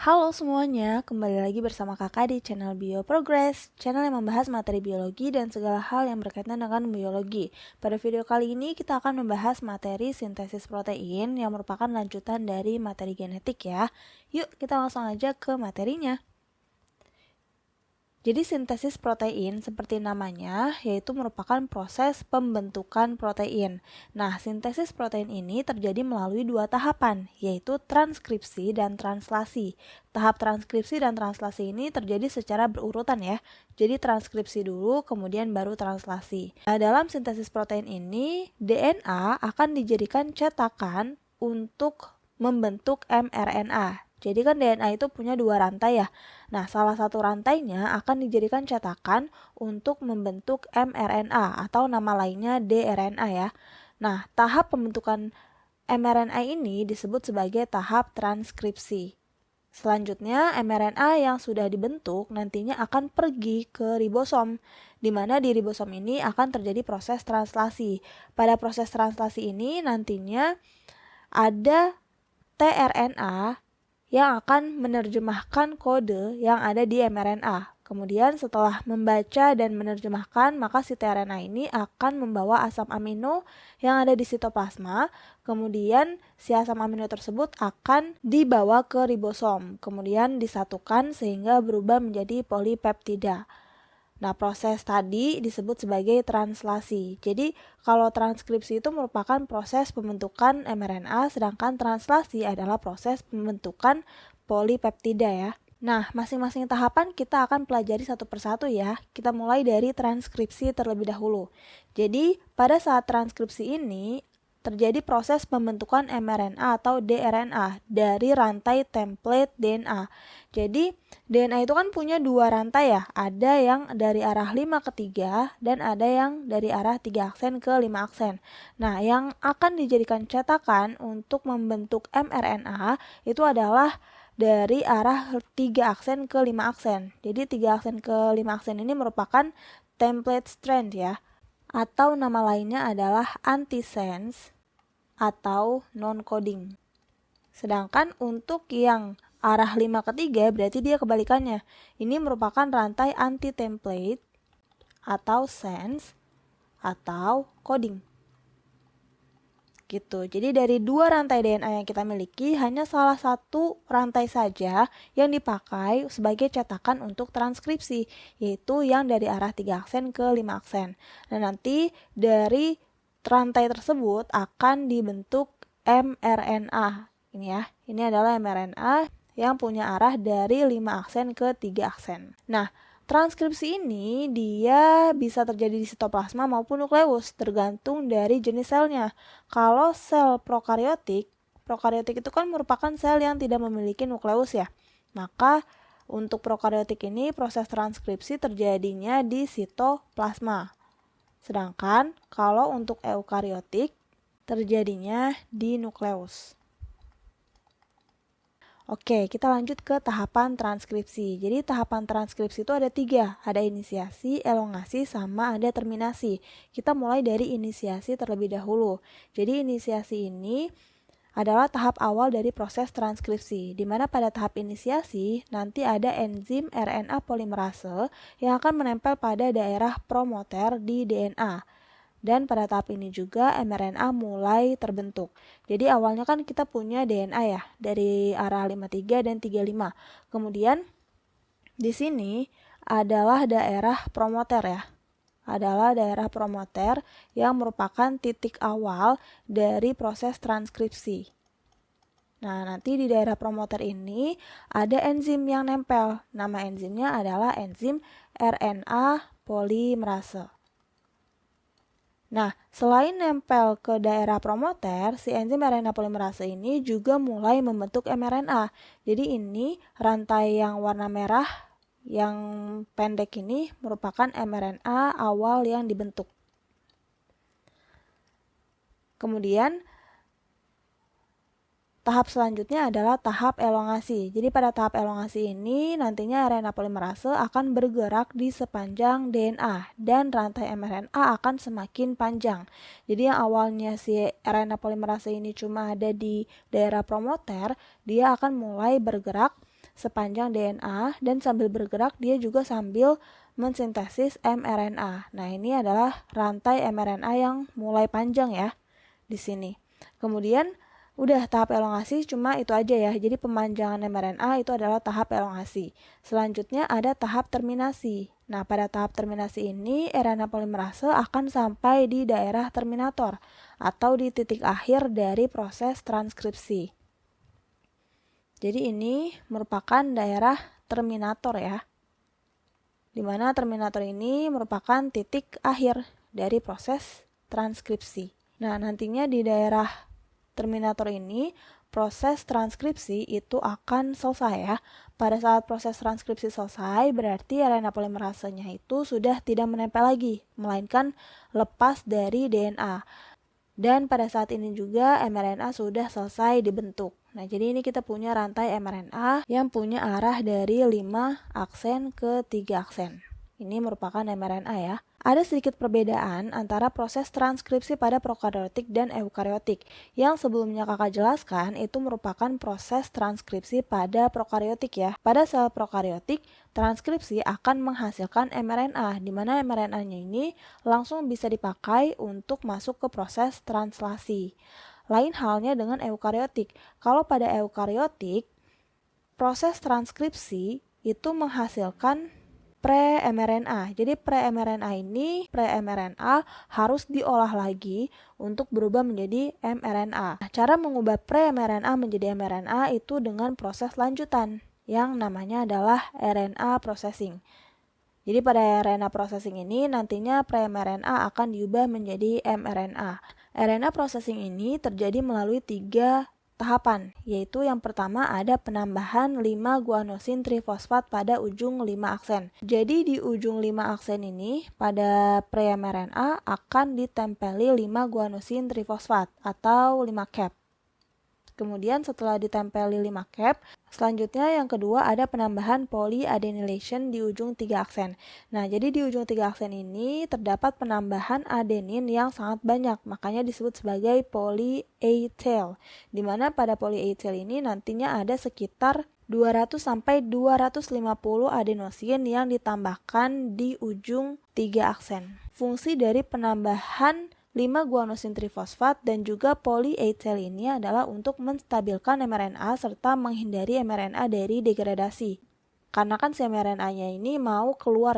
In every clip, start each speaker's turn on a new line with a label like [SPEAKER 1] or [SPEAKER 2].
[SPEAKER 1] Halo semuanya, kembali lagi bersama kakak di channel Bio Progress, channel yang membahas materi biologi dan segala hal yang berkaitan dengan biologi. Pada video kali ini kita akan membahas materi sintesis protein yang merupakan lanjutan dari materi genetik ya. Yuk kita langsung aja ke materinya. Jadi sintesis protein seperti namanya yaitu merupakan proses pembentukan protein. Nah, sintesis protein ini terjadi melalui dua tahapan, yaitu transkripsi dan translasi. Tahap transkripsi dan translasi ini terjadi secara berurutan ya. Jadi transkripsi dulu, kemudian baru translasi. Nah, dalam sintesis protein ini, DNA akan dijadikan cetakan untuk membentuk mRNA. Jadi kan DNA itu punya dua rantai ya. Nah, salah satu rantainya akan dijadikan cetakan untuk membentuk mRNA atau nama lainnya dRNA ya. Nah, tahap pembentukan mRNA ini disebut sebagai tahap transkripsi. Selanjutnya, mRNA yang sudah dibentuk nantinya akan pergi ke ribosom, di mana di ribosom ini akan terjadi proses translasi. Pada proses translasi ini nantinya ada tRNA yang akan menerjemahkan kode yang ada di mRNA. Kemudian setelah membaca dan menerjemahkan, maka si tRNA ini akan membawa asam amino yang ada di sitoplasma. Kemudian si asam amino tersebut akan dibawa ke ribosom, kemudian disatukan sehingga berubah menjadi polipeptida. Nah, proses tadi disebut sebagai translasi. Jadi, kalau transkripsi itu merupakan proses pembentukan mRNA, sedangkan translasi adalah proses pembentukan polipeptida ya. Nah, masing-masing tahapan kita akan pelajari satu persatu ya. Kita mulai dari transkripsi terlebih dahulu. Jadi, pada saat transkripsi ini, terjadi proses pembentukan mRNA atau dRNA dari rantai template DNA. Jadi, DNA itu kan punya dua rantai ya, ada yang dari arah 5 ke 3 dan ada yang dari arah 3 aksen ke 5 aksen. Nah, yang akan dijadikan cetakan untuk membentuk mRNA itu adalah dari arah 3 aksen ke 5 aksen. Jadi 3 aksen ke 5 aksen ini merupakan template strand ya, atau nama lainnya adalah antisense atau non-coding. Sedangkan untuk yang arah 5 ke 3 berarti dia kebalikannya. Ini merupakan rantai anti-template atau sense atau coding. Gitu. Jadi dari dua rantai DNA yang kita miliki, hanya salah satu rantai saja yang dipakai sebagai cetakan untuk transkripsi, yaitu yang dari arah 3 aksen ke 5 aksen. Dan nanti dari rantai tersebut akan dibentuk mRNA. Ini ya, ini adalah mRNA yang punya arah dari 5 aksen ke 3 aksen. Nah, transkripsi ini dia bisa terjadi di sitoplasma maupun nukleus, tergantung dari jenis selnya. Kalau sel prokariotik itu kan merupakan sel yang tidak memiliki nukleus ya. Maka untuk prokariotik ini proses transkripsi terjadinya di sitoplasma. Sedangkan kalau untuk eukariotik terjadinya di nukleus. Oke, kita lanjut ke tahapan transkripsi. Jadi tahapan transkripsi itu ada 3, ada inisiasi, elongasi, sama ada terminasi. Kita mulai dari inisiasi terlebih dahulu. Jadi inisiasi ini adalah tahap awal dari proses transkripsi, di mana pada tahap inisiasi nanti ada enzim RNA polimerase yang akan menempel pada daerah promoter di DNA. Dan pada tahap ini juga mRNA mulai terbentuk. Jadi awalnya kan kita punya DNA ya, dari arah 53 dan 35. Kemudian di sini adalah daerah promoter ya. Adalah daerah promoter yang merupakan titik awal dari proses transkripsi. Nah, nanti di daerah promoter ini ada enzim yang nempel. Nama enzimnya adalah enzim RNA polimerase. Nah, selain nempel ke daerah promoter, si enzim RNA polimerase ini juga mulai membentuk mRNA. Jadi ini rantai yang warna merah yang pendek ini merupakan mRNA awal yang dibentuk. Kemudian tahap selanjutnya adalah tahap elongasi. Jadi pada tahap elongasi ini nantinya RNA polimerase akan bergerak di sepanjang DNA dan rantai mRNA akan semakin panjang. Jadi yang awalnya si RNA polimerase ini cuma ada di daerah promoter, dia akan mulai bergerak sepanjang DNA dan sambil bergerak dia juga sambil mensintesis mRNA. Nah, ini adalah rantai mRNA yang mulai panjang ya di sini. Kemudian udah tahap elongasi cuma itu aja ya. Jadi pemanjangan mRNA itu adalah tahap elongasi. Selanjutnya ada tahap terminasi. Nah, pada tahap terminasi ini RNA polimerase akan sampai di daerah terminator atau di titik akhir dari proses transkripsi. Jadi ini merupakan daerah terminator ya. Di mana terminator ini merupakan titik akhir dari proses transkripsi. Nah, nantinya di daerah terminator ini proses transkripsi itu akan selesai ya. Pada saat proses transkripsi selesai berarti RNA polimerasenya itu sudah tidak menempel lagi, melainkan lepas dari DNA. Dan pada saat ini juga mRNA sudah selesai dibentuk. Nah, jadi ini kita punya rantai mRNA yang punya arah dari 5 aksen ke 3 aksen. Ini merupakan mRNA ya. Ada sedikit perbedaan antara proses transkripsi pada prokariotik dan eukariotik. Yang sebelumnya kakak jelaskan itu merupakan proses transkripsi pada prokariotik ya. Pada sel prokariotik, transkripsi akan menghasilkan mRNA, di mana mRNA-nya ini langsung bisa dipakai untuk masuk ke proses translasi. Lain halnya dengan eukariotik. Kalau pada eukariotik, proses transkripsi itu menghasilkan pre-mRNA. Jadi pre-mRNA harus diolah lagi untuk berubah menjadi mRNA. Cara mengubah pre-mRNA menjadi mRNA itu dengan proses lanjutan yang namanya adalah RNA processing. Jadi pada RNA processing ini nantinya pre-mRNA akan diubah menjadi mRNA. RNA processing ini terjadi melalui 3 tahapan, yaitu yang pertama ada penambahan 5 guanosin trifosfat pada ujung 5 aksen. Jadi di ujung 5 aksen ini pada pre-mRNA akan ditempeli 5 guanosin trifosfat atau 5 cap. Kemudian setelah ditempeli 5 cap, selanjutnya yang kedua ada penambahan polyadenylation di ujung 3 aksen. Nah, jadi di ujung 3 aksen ini terdapat penambahan adenin yang sangat banyak, makanya disebut sebagai poly-A tail. Di mana pada poly-A tail ini nantinya ada sekitar 200 sampai 250 adenosin yang ditambahkan di ujung 3 aksen. Fungsi dari penambahan 5 guanosin trifosfat dan juga poly-A tail ini adalah untuk menstabilkan mRNA serta menghindari mRNA dari degradasi. Karena kan si mRNA-nya ini mau keluar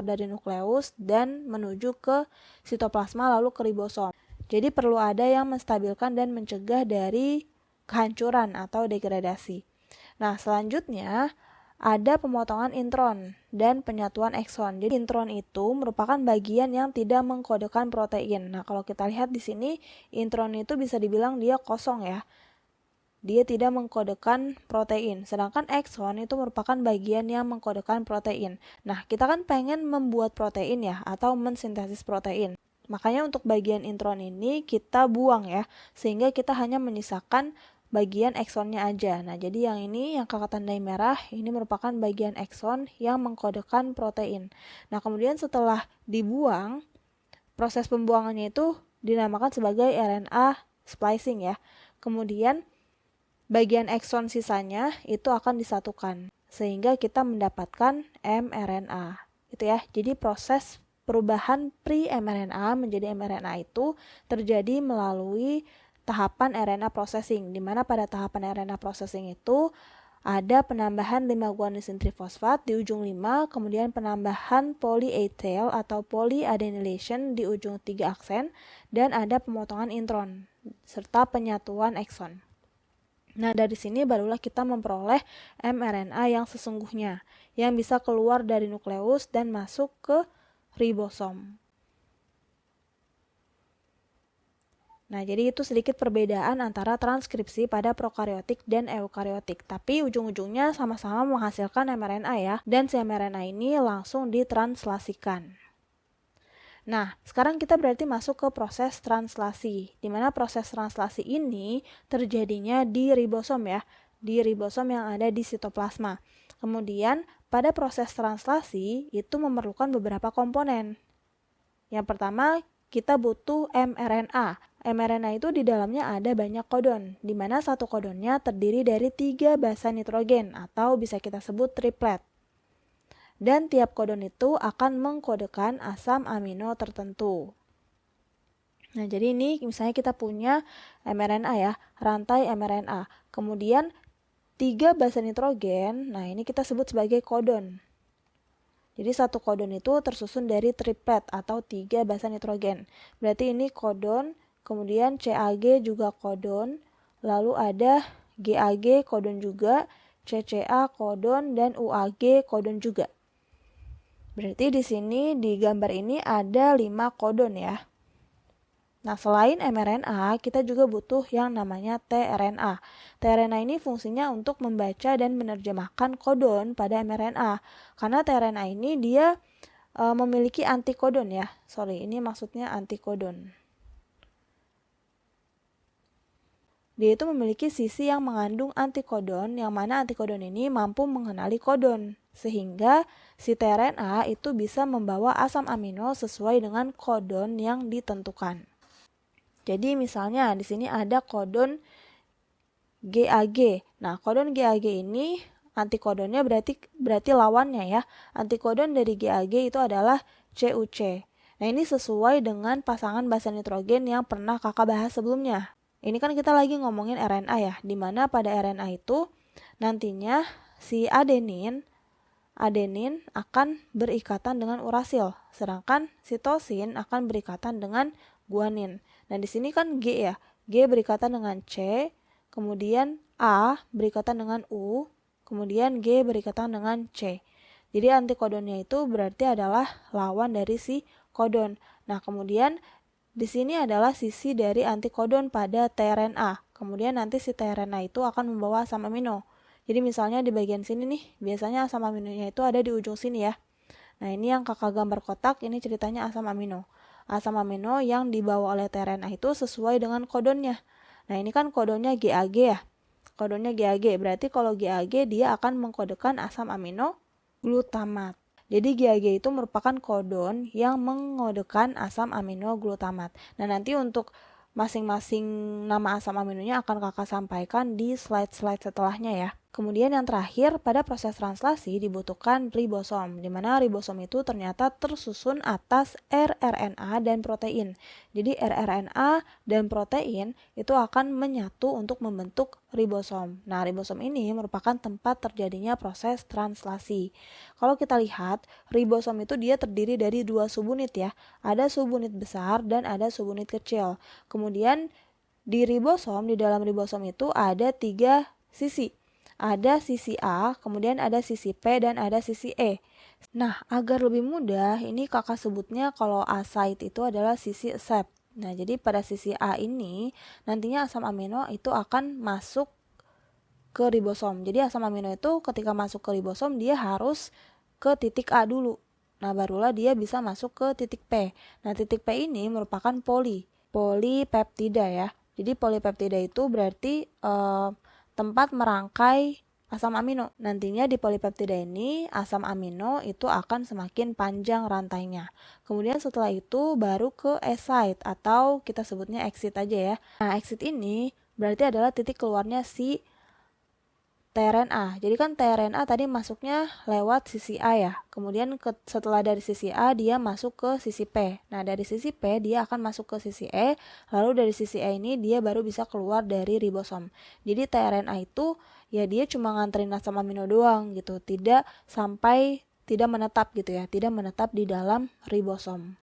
[SPEAKER 1] dari nukleus dan menuju ke sitoplasma lalu ke ribosom. Jadi perlu ada yang menstabilkan dan mencegah dari kehancuran atau degradasi. Nah, selanjutnya ada pemotongan intron dan penyatuan ekson. Jadi intron itu merupakan bagian yang tidak mengkodekan protein. Nah, kalau kita lihat di sini, intron itu bisa dibilang dia kosong ya. Dia tidak mengkodekan protein. Sedangkan ekson itu merupakan bagian yang mengkodekan protein. Nah, kita kan pengen membuat protein ya, atau mensintesis protein. Makanya untuk bagian intron ini kita buang ya, sehingga kita hanya menyisakan bagian eksonnya aja. Nah, jadi yang ini yang kakak tandai merah, ini merupakan bagian ekson yang mengkodekan protein. Nah, kemudian setelah dibuang, proses pembuangannya itu dinamakan sebagai RNA splicing ya. Kemudian bagian ekson sisanya itu akan disatukan sehingga kita mendapatkan mRNA. Itu ya. Jadi proses perubahan pre-mRNA menjadi mRNA itu terjadi melalui tahapan RNA processing, di mana pada tahapan RNA processing itu ada penambahan 5 guanosin trifosfat di ujung 5, kemudian penambahan poly-A tail atau polyadenylation di ujung 3 aksen, dan ada pemotongan intron, serta penyatuan ekson. Nah, dari sini barulah kita memperoleh mRNA yang sesungguhnya, yang bisa keluar dari nukleus dan masuk ke ribosom. Nah, jadi itu sedikit perbedaan antara transkripsi pada prokariotik dan eukariotik. Tapi ujung-ujungnya sama-sama menghasilkan mRNA ya, dan si mRNA ini langsung ditranslasikan. Nah, sekarang kita berarti masuk ke proses translasi, di mana proses translasi ini terjadinya di ribosom ya, di ribosom yang ada di sitoplasma. Kemudian, pada proses translasi itu memerlukan beberapa komponen. Yang pertama, kita butuh mRNA. mRNA itu di dalamnya ada banyak kodon, di mana satu kodonnya terdiri dari 3 basa nitrogen atau bisa kita sebut triplet. Dan tiap kodon itu akan mengkodekan asam amino tertentu. Nah, jadi ini misalnya kita punya mRNA ya, rantai mRNA. Kemudian 3 basa nitrogen, nah ini kita sebut sebagai kodon. Jadi satu kodon itu tersusun dari triplet atau 3 basa nitrogen. Berarti ini kodon, kemudian CAG juga kodon, lalu ada GAG kodon juga, CCA kodon, dan UAG kodon juga. Berarti di sini di gambar ini ada 5 kodon ya. Nah, selain mRNA, kita juga butuh yang namanya tRNA. tRNA ini fungsinya untuk membaca dan menerjemahkan kodon pada mRNA. Karena tRNA ini dia memiliki antikodon ya. Ini maksudnya antikodon. Dia itu memiliki sisi yang mengandung antikodon, yang mana antikodon ini mampu mengenali kodon. Sehingga si tRNA itu bisa membawa asam amino sesuai dengan kodon yang ditentukan. Jadi misalnya di sini ada kodon GAG. Nah, kodon GAG ini antikodonnya berarti lawannya ya. Antikodon dari GAG itu adalah CUC. Nah, ini sesuai dengan pasangan basa nitrogen yang pernah kakak bahas sebelumnya. Ini kan kita lagi ngomongin RNA ya, di mana pada RNA itu nantinya si adenin akan berikatan dengan urasil, sedangkan sitosin akan berikatan dengan guanin. Nah, di sini kan G ya. G berikatan dengan C, kemudian A berikatan dengan U, kemudian G berikatan dengan C. Jadi antikodonnya itu berarti adalah lawan dari si kodon. Nah, kemudian di sini adalah sisi dari antikodon pada tRNA. Kemudian nanti si tRNA itu akan membawa asam amino. Jadi misalnya di bagian sini nih, biasanya asam aminonya itu ada di ujung sini ya. Nah, ini yang kakak gambar kotak, ini ceritanya asam amino. Asam amino yang dibawa oleh tRNA itu sesuai dengan kodonnya. Nah, ini kan kodonnya GAG ya. Kodonnya GAG, berarti kalau GAG dia akan mengkodekan asam amino glutamat. Jadi GAG itu merupakan kodon yang mengodekan asam amino glutamat. Nah, nanti untuk masing-masing nama asam aminonya akan kakak sampaikan di slide-slide setelahnya ya. Kemudian yang terakhir, pada proses translasi dibutuhkan ribosom, di mana ribosom itu ternyata tersusun atas rRNA dan protein. Jadi rRNA dan protein itu akan menyatu untuk membentuk ribosom. Nah, ribosom ini merupakan tempat terjadinya proses translasi. Kalau kita lihat, ribosom itu dia terdiri dari 2 subunit ya. Ada subunit besar dan ada subunit kecil. Kemudian di dalam ribosom itu ada 3 sisi. Ada sisi A, kemudian ada sisi P, dan ada sisi E. Nah, agar lebih mudah, ini kakak sebutnya kalau A site itu adalah sisi accept. Nah, jadi pada sisi A ini, nantinya asam amino itu akan masuk ke ribosom. Jadi asam amino itu ketika masuk ke ribosom, dia harus ke titik A dulu. Nah, barulah dia bisa masuk ke titik P. Nah, titik P ini merupakan polipeptida ya. Jadi polipeptida itu berarti tempat merangkai asam amino. Nantinya di polipeptida ini asam amino itu akan semakin panjang rantainya. Kemudian setelah itu baru ke S-site atau kita sebutnya exit aja ya. Nah, exit ini berarti adalah titik keluarnya si tRNA. Jadi kan tRNA tadi masuknya lewat sisi A ya. Kemudian setelah dari sisi A dia masuk ke sisi P. Nah, dari sisi P dia akan masuk ke sisi E. Lalu dari sisi E ini dia baru bisa keluar dari ribosom. Jadi tRNA itu ya dia cuma nganterin asam amino doang gitu. Tidak menetap gitu ya. Tidak menetap di dalam ribosom.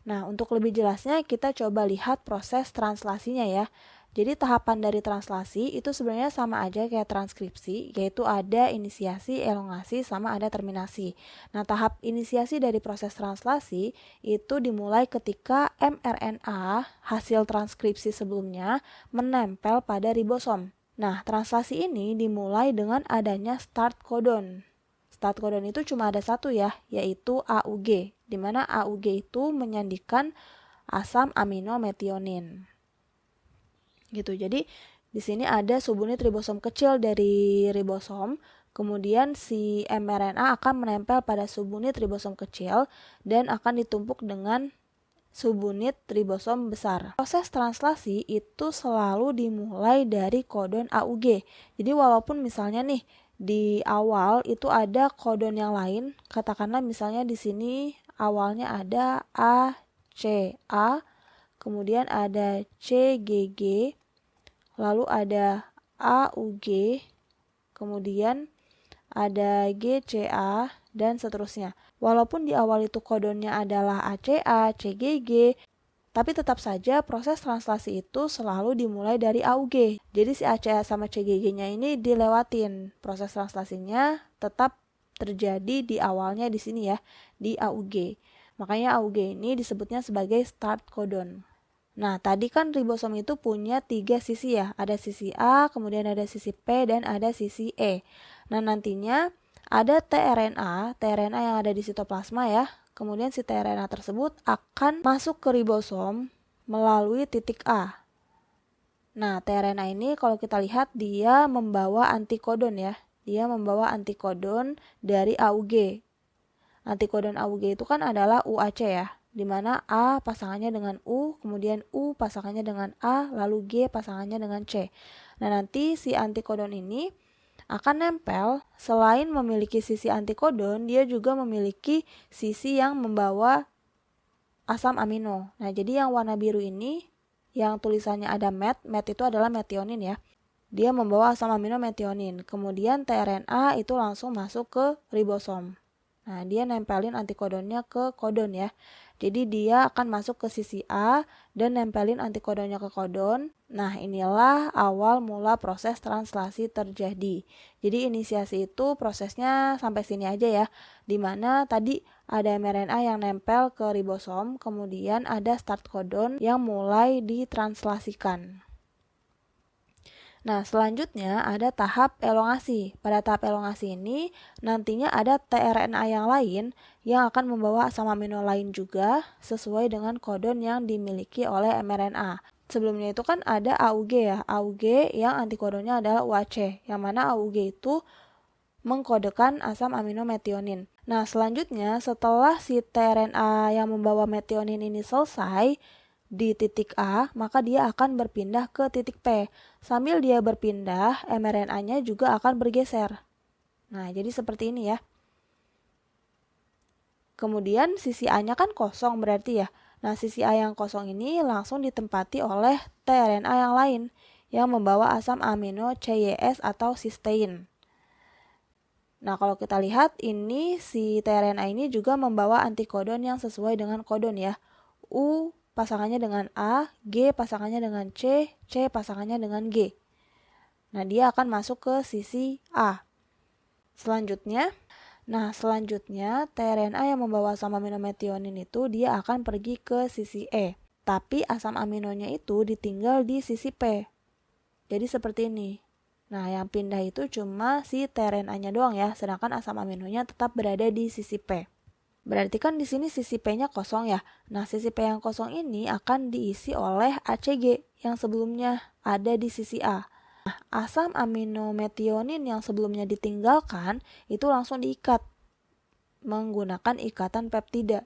[SPEAKER 1] Nah, untuk lebih jelasnya kita coba lihat proses translasinya ya. Jadi tahapan dari translasi itu sebenarnya sama aja kayak transkripsi, yaitu ada inisiasi, elongasi, sama ada terminasi. Nah, tahap inisiasi dari proses translasi itu dimulai ketika mRNA hasil transkripsi sebelumnya menempel pada ribosom. Nah, translasi ini dimulai dengan adanya start codon. Start codon itu cuma ada satu ya, yaitu AUG, di mana AUG itu menyandikan asam amino metionin. Gitu. Jadi di sini ada subunit ribosom kecil dari ribosom, kemudian si mRNA akan menempel pada subunit ribosom kecil dan akan ditumpuk dengan subunit ribosom besar. Proses translasi itu selalu dimulai dari kodon AUG. Jadi walaupun misalnya nih di awal itu ada kodon yang lain, katakanlah misalnya di sini awalnya ada ACA, kemudian ada CGG, lalu ada AUG, kemudian ada GCA, dan seterusnya. Walaupun di awal itu kodonnya adalah ACA, CGG, tapi tetap saja proses translasi itu selalu dimulai dari AUG. Jadi si ACA sama CGG-nya ini dilewatin. Proses translasinya tetap terjadi di awalnya di sini ya, di AUG. Makanya AUG ini disebutnya sebagai start codon. Nah, tadi kan ribosom itu punya 3 sisi ya. Ada sisi A, kemudian ada sisi P, dan ada sisi E. Nah, nantinya ada tRNA yang ada di sitoplasma ya. Kemudian si tRNA tersebut akan masuk ke ribosom melalui titik A. Nah, tRNA ini kalau kita lihat dia membawa antikodon ya. Dia membawa antikodon dari AUG. Antikodon AUG itu kan adalah UAC ya, di mana A pasangannya dengan U, kemudian U pasangannya dengan A, lalu G pasangannya dengan C. Nah, nanti si antikodon ini akan nempel, selain memiliki sisi antikodon, dia juga memiliki sisi yang membawa asam amino. Nah, jadi yang warna biru ini, yang tulisannya ada MET itu adalah metionin ya. Dia membawa asam amino metionin. Kemudian tRNA itu langsung masuk ke ribosom. Nah, dia nempelin antikodonnya ke kodon ya. Jadi dia akan masuk ke sisi A dan nempelin antikodonnya ke kodon. Nah, inilah awal mula proses translasi terjadi. Jadi inisiasi itu prosesnya sampai sini aja ya. Dimana tadi ada mRNA yang nempel ke ribosom, kemudian ada start codon yang mulai ditranslasikan. Nah, selanjutnya ada tahap elongasi. Pada tahap elongasi ini, nantinya ada tRNA yang lain yang akan membawa asam amino lain juga sesuai dengan kodon yang dimiliki oleh mRNA. Sebelumnya itu kan ada AUG ya, AUG yang antikodonnya adalah UAC, yang mana AUG itu mengkodekan asam amino metionin. Nah, selanjutnya setelah si tRNA yang membawa metionin ini selesai di titik A, maka dia akan berpindah ke titik P. Sambil dia berpindah, mRNA-nya juga akan bergeser. Nah, jadi seperti ini ya. Kemudian sisi A-nya kan kosong berarti ya. Nah, sisi A yang kosong ini langsung ditempati oleh tRNA yang lain yang membawa asam amino CYS atau cysteine. Nah, kalau kita lihat ini si tRNA ini juga membawa antikodon yang sesuai dengan kodon ya. U pasangannya dengan A, G pasangannya dengan C, C pasangannya dengan G. Nah, dia akan masuk ke sisi A. Selanjutnya tRNA yang membawa asam amino metionin itu dia akan pergi ke sisi E. Tapi asam aminonya itu ditinggal di sisi P. Jadi seperti ini. Nah, yang pindah itu cuma si tRNA-nya doang ya, sedangkan asam aminonya tetap berada di sisi P. Berarti kan di sini sisi P-nya kosong ya. Nah, sisi P yang kosong ini akan diisi oleh ACG yang sebelumnya ada di sisi A. Nah, asam amino metionin yang sebelumnya ditinggalkan itu langsung diikat menggunakan ikatan peptida.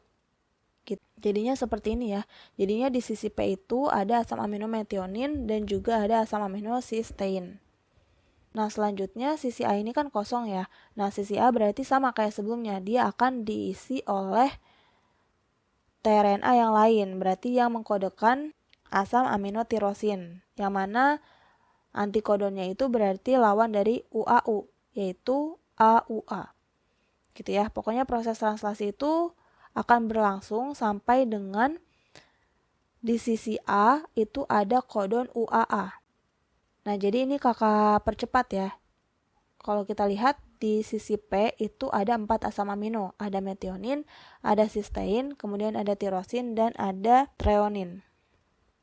[SPEAKER 1] Jadinya seperti ini ya. Jadinya di sisi P itu ada asam amino metionin dan juga ada asam amino cysteine. Nah, selanjutnya sisi A ini kan kosong ya. Nah, sisi A berarti sama kayak sebelumnya. Dia akan diisi oleh tRNA yang lain. Berarti yang mengkodekan asam amino tirosin. Yang mana antikodonnya itu berarti lawan dari UAU, yaitu AUA. Gitu ya. Pokoknya proses translasi itu akan berlangsung sampai dengan di sisi A itu ada kodon UAA. Nah, jadi ini kakak percepat ya. Kalau kita lihat di sisi P itu ada 4 asam amino. Ada metionin, ada cysteine, kemudian ada tirosin, dan ada treonin.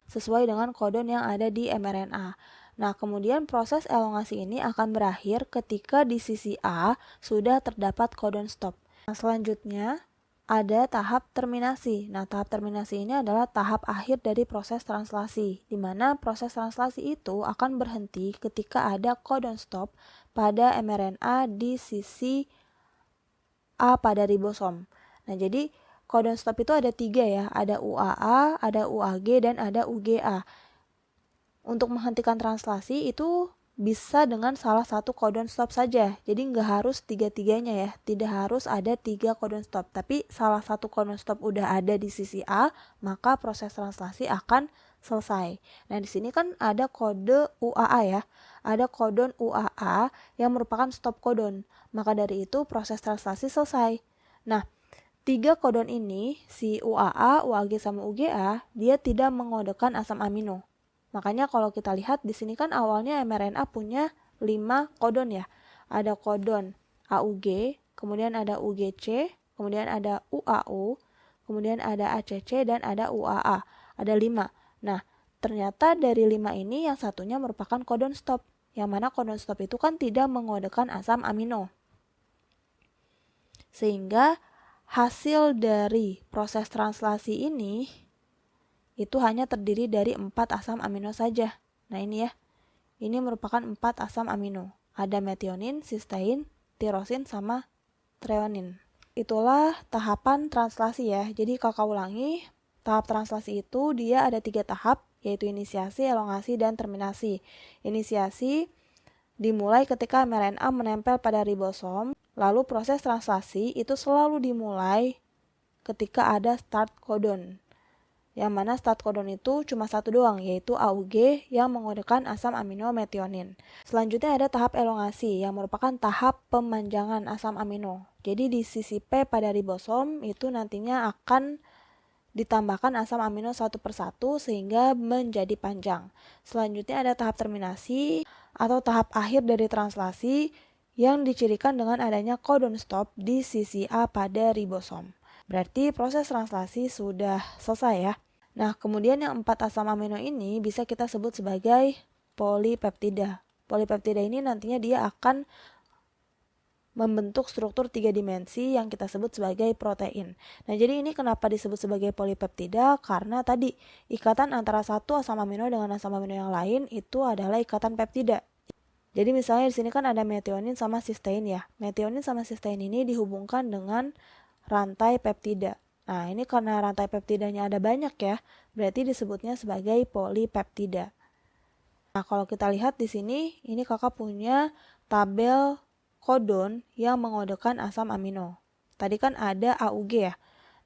[SPEAKER 1] Sesuai dengan kodon yang ada di mRNA. Nah, kemudian proses elongasi ini akan berakhir ketika di sisi A sudah terdapat kodon stop. Nah, selanjutnya ada tahap terminasi. Nah, tahap terminasi ini adalah tahap akhir dari proses translasi, di mana proses translasi itu akan berhenti ketika ada codon stop pada mRNA di sisi A pada ribosom. Nah, jadi codon stop itu ada 3 ya, ada UAA, ada UAG, dan ada UGA. Untuk menghentikan translasi itu bisa dengan salah satu codon stop saja, jadi nggak harus tiga-tiganya ya, tidak harus ada 3 codon stop, tapi salah satu codon stop udah ada di sisi A, maka proses translasi akan selesai. Nah di sini kan ada kode UAA ya, ada codon UAA yang merupakan stop codon, maka dari itu proses translasi selesai. Nah 3 codon ini, si UAA, UAG, sama UGA, dia tidak mengodekan asam amino. Makanya kalau kita lihat di sini kan awalnya mRNA punya 5 codon ya. Ada codon AUG, kemudian ada UGC, kemudian ada UAU, kemudian ada ACC, dan ada UAA. Ada 5. Nah, ternyata dari 5 ini yang satunya merupakan codon stop. Yang mana codon stop itu kan tidak mengodekan asam amino. Sehingga hasil dari proses translasi ini itu hanya terdiri dari 4 asam amino saja. Nah ini ya, ini merupakan 4 asam amino. Ada metionin, cystein, tirosin, sama treonin. Itulah tahapan translasi ya. Jadi kakak ulangi, tahap translasi itu dia ada 3 tahap, yaitu inisiasi, elongasi, dan terminasi. Inisiasi dimulai ketika mRNA menempel pada ribosom, lalu proses translasi itu selalu dimulai ketika ada start codon. Yang mana start codon itu cuma satu doang, yaitu AUG yang mengodekan asam amino metionin. Selanjutnya ada tahap elongasi yang merupakan tahap pemanjangan asam amino. Jadi di sisi P pada ribosom itu nantinya akan ditambahkan asam amino satu persatu sehingga menjadi panjang. Selanjutnya ada tahap terminasi atau tahap akhir dari translasi yang dicirikan dengan adanya codon stop di sisi A pada ribosom. Berarti proses translasi sudah selesai ya. Nah, kemudian yang 4 asam amino ini bisa kita sebut sebagai polipeptida. Polipeptida ini nantinya dia akan membentuk struktur 3 dimensi yang kita sebut sebagai protein. Nah, jadi ini kenapa disebut sebagai polipeptida? Karena tadi ikatan antara satu asam amino dengan asam amino yang lain itu adalah ikatan peptida. Jadi misalnya di sini kan ada metionin sama cystein ya. Metionin sama cystein ini dihubungkan dengan rantai peptida. Nah, ini karena rantai peptidanya ada banyak ya, berarti disebutnya sebagai polipeptida. Nah, kalau kita lihat di sini, ini kakak punya tabel codon yang mengodekan asam amino. Tadi kan ada AUG ya.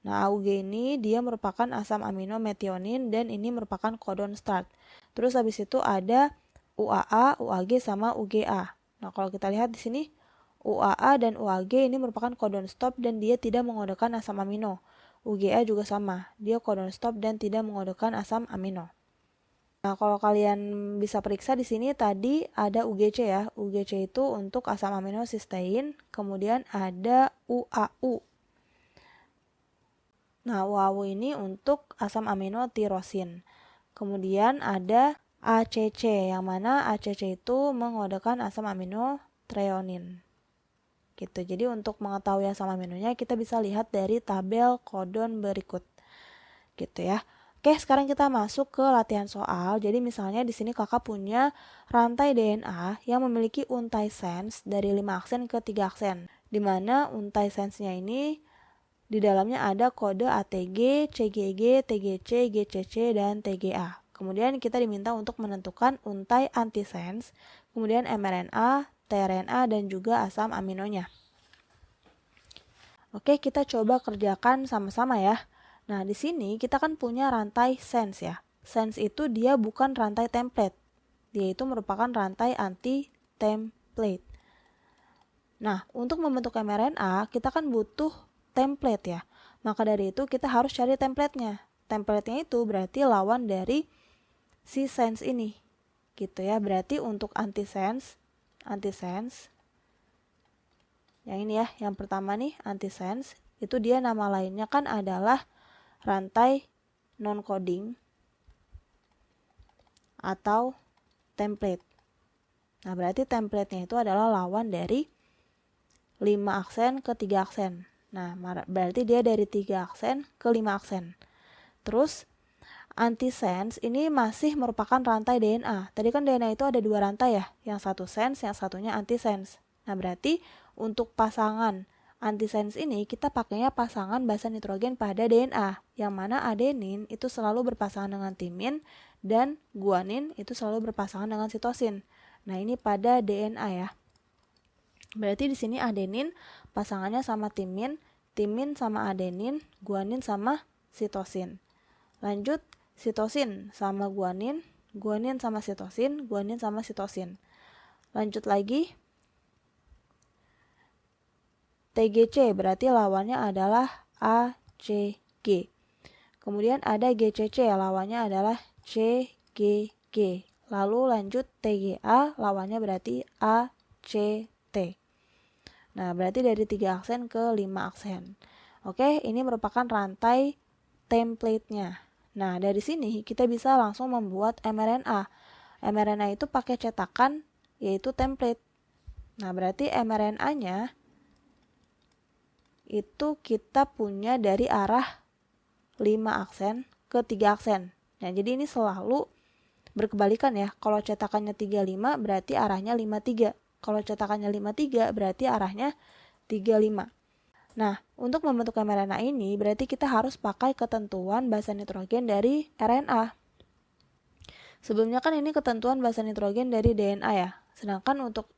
[SPEAKER 1] Nah, AUG ini dia merupakan asam amino metionin dan ini merupakan codon start. Terus habis itu ada UAA, UAG, sama UGA. Nah, kalau kita lihat di sini, UAA dan UAG ini merupakan codon stop dan dia tidak mengodekan asam amino. UGA juga sama, dia codon stop dan tidak mengodekan asam amino. Nah, kalau kalian bisa periksa di sini tadi ada UGC ya. UGC itu untuk asam amino cystein, kemudian ada UAU. Nah, UAU ini untuk asam amino tirosin. Kemudian ada ACC, yang mana ACC itu mengodekan asam amino treonin. Gitu. Jadi untuk mengetahui asam aminonya kita bisa lihat dari tabel codon berikut. Gitu ya. Oke, sekarang kita masuk ke latihan soal. Jadi misalnya di sini kakak punya rantai DNA yang memiliki untai sense dari 5 aksen ke 3 aksen. Di mana untai sense-nya ini di dalamnya ada kode ATG, CGG, TGC, GCC, dan TGA. Kemudian kita diminta untuk menentukan untai antisense, kemudian mRNA, tRNA, dan juga asam aminonya. Oke, kita coba kerjakan sama-sama ya. Nah, di sini kita kan punya rantai sense ya. Sense itu dia bukan rantai template. Dia itu merupakan rantai anti-template. Nah, untuk membentuk mRNA, kita kan butuh template ya. Maka dari itu kita harus cari templatenya. Templatenya itu berarti lawan dari si sense ini. Gitu ya, berarti untuk antisense yang ini ya, yang pertama nih antisense, itu dia nama lainnya kan adalah rantai non-coding atau template. Nah, berarti templatenya itu adalah lawan dari 5 aksen ke 3 aksen. Nah, berarti dia dari 3 aksen ke 5 aksen. Terus antisense ini masih merupakan rantai DNA. Tadi kan DNA itu ada 2 rantai ya, yang satu sense, yang satunya antisense. Nah, berarti untuk pasangan Antisense ini kita pakainya pasangan basa nitrogen pada DNA, yang mana adenin itu selalu berpasangan dengan timin dan guanin itu selalu berpasangan dengan sitosin. Nah, ini pada DNA ya. Berarti di sini adenin pasangannya sama timin, timin sama adenin, guanin sama sitosin. Lanjut, sitosin sama guanin, guanin sama sitosin, guanin sama sitosin. Lanjut lagi, TGC berarti lawannya adalah ACG. Kemudian ada GCC, lawannya adalah CGG. Lalu lanjut TGA, lawannya berarti ACT. Nah, berarti dari 3 aksen ke 5 aksen. Oke, ini merupakan rantai template-nya. Nah, dari sini kita bisa langsung membuat mRNA. mRNA itu pakai cetakan, yaitu template. Nah, berarti mRNA-nya itu kita punya dari arah 5 aksen ke 3 aksen. Nah, jadi ini selalu berkebalikan ya. Kalau cetakannya 35 berarti arahnya 53. Kalau cetakannya 53 berarti arahnya 35. Nah, untuk membentuk mRNA ini berarti kita harus pakai ketentuan basa nitrogen dari RNA. Sebelumnya kan ini ketentuan basa nitrogen dari DNA ya. Sedangkan untuk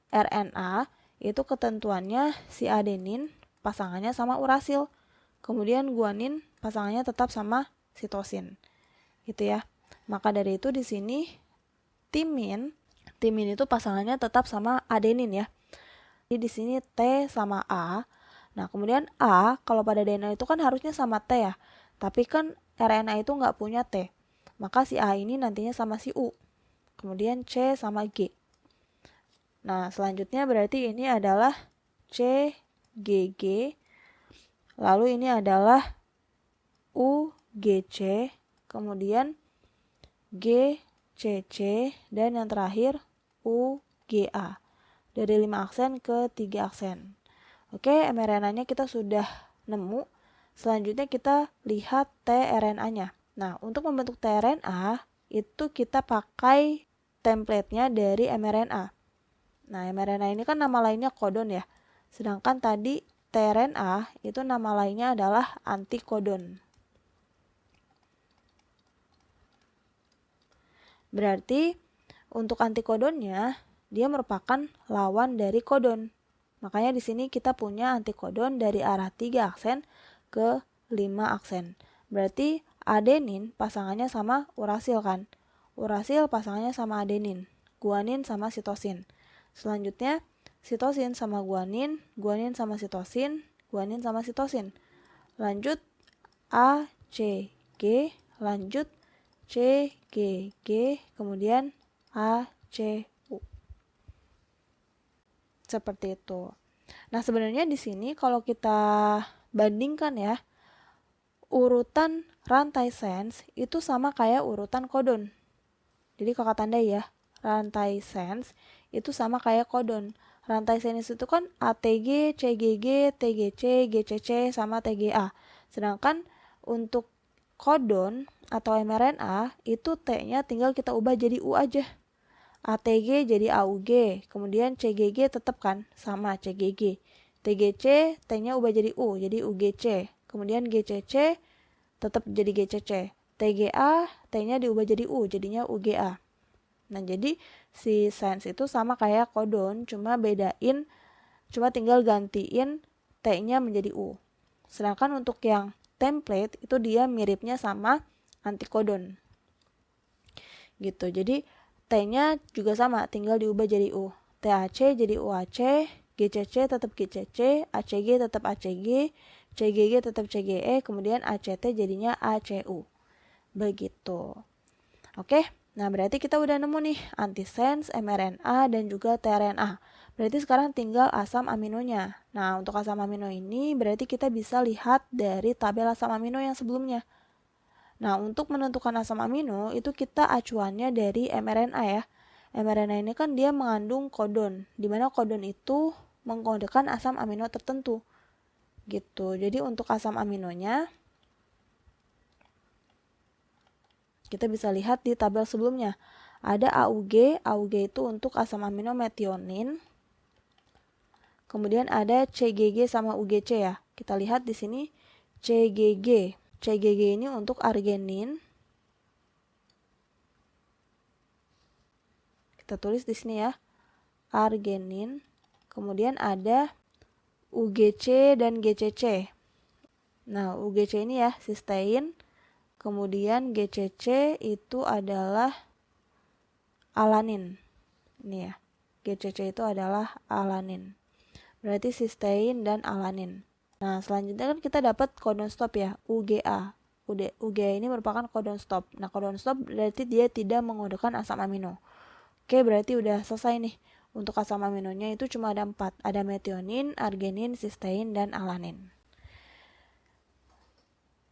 [SPEAKER 1] RNA itu ketentuannya si adenin pasangannya sama urasil. Kemudian guanin pasangannya tetap sama sitosin. Gitu ya. Maka dari itu di sini timin itu pasangannya tetap sama adenin ya. Jadi di sini T sama A. Nah, kemudian A kalau pada DNA itu kan harusnya sama T ya. Tapi kan RNA itu nggak punya T. Maka si A ini nantinya sama si U. Kemudian C sama G. Nah, selanjutnya berarti ini adalah CGG. Lalu ini adalah UGC. Kemudian GCC. Dan yang terakhir UGA. Dari 5 aksen ke 3 aksen. Oke, mRNA-nya kita sudah nemu. Selanjutnya kita lihat tRNA-nya. Nah, untuk membentuk tRNA, itu kita pakai template-nya dari mRNA. Nah, mRNA ini kan nama lainnya kodon ya. Sedangkan tadi tRNA itu nama lainnya adalah antikodon. Berarti untuk antikodonnya dia merupakan lawan dari kodon. Makanya di sini kita punya antikodon dari arah 3 aksen ke 5 aksen. Berarti adenin pasangannya sama urasil kan. Urasil pasangannya sama adenin. Guanin sama sitosin. Selanjutnya sitosin sama guanin, guanin sama sitosin, guanin sama sitosin. Lanjut ACG, lanjut CGG, kemudian ACU. Seperti itu. Nah, sebenarnya di sini kalau kita bandingkan ya, urutan rantai sense itu sama kayak urutan kodon. Jadi kakak tandai ya, rantai sense itu sama kayak kodon. Rantai sense itu kan ATG, CGG, TGC, GCC, sama TGA. Sedangkan untuk kodon atau mRNA itu T-nya tinggal kita ubah jadi U aja. ATG jadi AUG, kemudian CGG tetap kan sama CGG. TGC T-nya ubah jadi U, jadi UGC. Kemudian GCC tetap jadi GCC. TGA T-nya diubah jadi U, jadinya UGA. Nah, jadi si sense itu sama kayak kodon, cuma tinggal gantiin T-nya menjadi U. Sedangkan untuk yang template itu dia miripnya sama antikodon. Gitu. Jadi T-nya juga sama, tinggal diubah jadi U. TAC jadi UAC, GCC tetap GCC, ACG tetap ACG, CGG tetap CGE, kemudian ACT jadinya ACU. Begitu. Oke. Nah, berarti kita udah nemu nih antisense, mRNA, dan juga tRNA. Berarti sekarang tinggal asam aminonya. Nah, untuk asam amino ini berarti kita bisa lihat dari tabel asam amino yang sebelumnya. Nah, untuk menentukan asam amino itu kita acuannya dari mRNA ya. mRNA ini kan dia mengandung kodon, di mana kodon itu mengkodekan asam amino tertentu. Gitu. Jadi untuk asam aminonya kita bisa lihat di tabel sebelumnya. Ada AUG itu untuk asam amino metionin. Kemudian ada CGG sama UGC ya. Kita lihat di sini CGG. CGG ini untuk argenin. Kita tulis di sini ya, argenin. Kemudian ada UGC dan GCC. Nah, UGC ini ya cystein. Kemudian GCC itu adalah alanin. Ini ya, GCC itu adalah alanin. Berarti cystein dan alanin. Nah, selanjutnya kan kita dapat codon stop ya, UGA. UGA ini merupakan codon stop. Nah, codon stop berarti dia tidak mengodekan asam amino. Oke, berarti udah selesai nih. Untuk asam aminonya itu cuma ada 4. Ada metionin, argenin, cystein, dan alanin.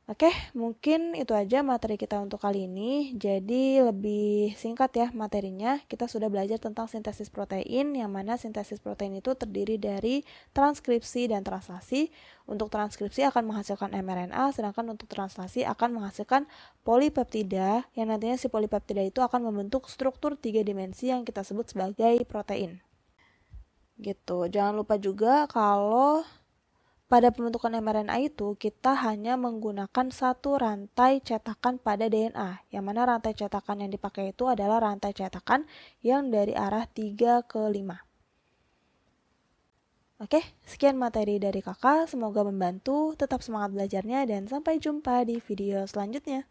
[SPEAKER 1] Oke, mungkin itu aja materi kita untuk kali ini. Jadi lebih singkat ya materinya. Kita sudah belajar tentang sintesis protein, yang mana sintesis protein itu terdiri dari transkripsi dan translasi. Untuk transkripsi akan menghasilkan mRNA, sedangkan untuk translasi akan menghasilkan polipeptida, yang nantinya si polipeptida itu akan membentuk struktur 3 dimensi yang kita sebut sebagai protein. Gitu. Jangan lupa juga kalau pada pembentukan mRNA itu, kita hanya menggunakan satu rantai cetakan pada DNA, yang mana rantai cetakan yang dipakai itu adalah rantai cetakan yang dari arah 3 ke 5. Oke, sekian materi dari kakak, semoga membantu, tetap semangat belajarnya, dan sampai jumpa di video selanjutnya.